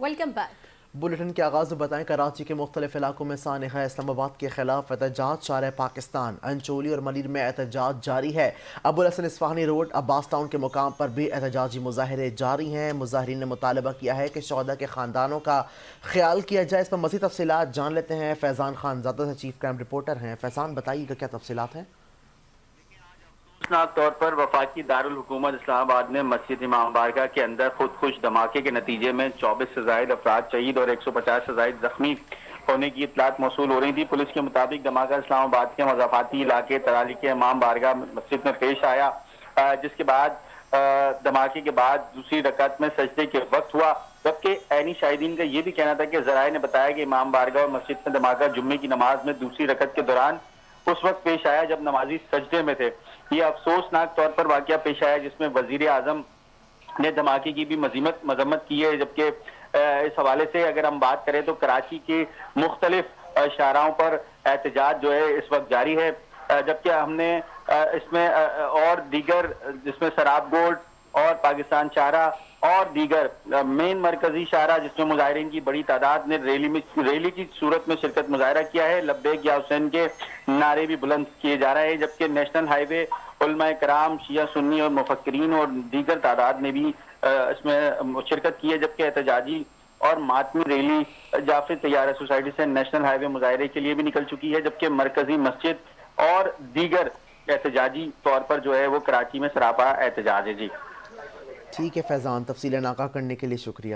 Welcome back. Bulletin کے آغاز میں بتائیں کراچی کے مختلف علاقوں میں سانحہ اسلام آباد کے خلاف احتجاج شارع پاکستان انچولی اور ملیر میں احتجاج جاری ہے۔ ابوالحسن اصفہانی روڈ عباس ٹاؤن کے مقام پر بھی احتجاجی مظاہرے جاری ہیں۔ مظاہرین نے مطالبہ کیا ہے کہ شہداء کے خاندانوں کا خیال کیا جائے۔ اس پر مزید تفصیلات جان لیتے ہیں فیضان خان زادہ سے، چیف کرائم رپورٹر ہیں۔ فیضان بتائیے گا کیا تفصیلات ہیں؟ افسوسناک طور پر وفاقی دارالحکومت اسلام آباد میں مسجد امام بارگاہ کے اندر خودکش دھماکے کے نتیجے میں 24 سے زائد افراد شہید اور 150 سے زائد زخمی ہونے کی اطلاعات موصول ہو رہی تھی۔ پولیس کے مطابق دھماکہ اسلام آباد کے مضافاتی علاقے ترالی کے امام بارگاہ مسجد میں پیش آیا، جس کے بعد دھماکے کے بعد دوسری رکعت میں سجدے کے وقت ہوا، جبکہ عینی شاہدین کا یہ بھی کہنا تھا کہ ذرائع نے بتایا کہ امام بارگاہ اور مسجد میں دھماکہ جمعے کی نماز میں دوسری رکعت کے دوران اس وقت پیش آیا جب نمازی سجدے میں تھے۔ یہ افسوسناک طور پر واقعہ پیش آیا جس میں وزیر اعظم نے دھماکے کی بھی مذمت کی ہے، جبکہ اس حوالے سے اگر ہم بات کریں تو کراچی کے مختلف شاہراہوں پر احتجاج جو ہے اس وقت جاری ہے، جبکہ ہم نے اس میں اور دیگر جس میں سراب گولڈ اور پاکستان شاہراہ اور دیگر مین مرکزی شاہراہ جس میں مظاہرین کی بڑی تعداد نے ریلی کی صورت میں شرکت مظاہرہ کیا ہے۔ لبیک یا حسین کے نعرے بھی بلند کیے جا رہے ہیں، جبکہ نیشنل ہائی وے علماء کرام، شیعہ سنی اور مفکرین اور دیگر تعداد نے بھی اس میں شرکت کی ہے، جبکہ احتجاجی اور ماتمی ریلی جعفری طیارہ سوسائٹی سے نیشنل ہائی وے مظاہرے کے لیے بھی نکل چکی ہے، جبکہ مرکزی مسجد اور دیگر احتجاجی طور پر جو ہے وہ کراچی میں سراپا احتجاج ہے۔ جی ٹھیک ہے فیضان، تفصیلیں ناقہ کرنے کے لیے شکریہ۔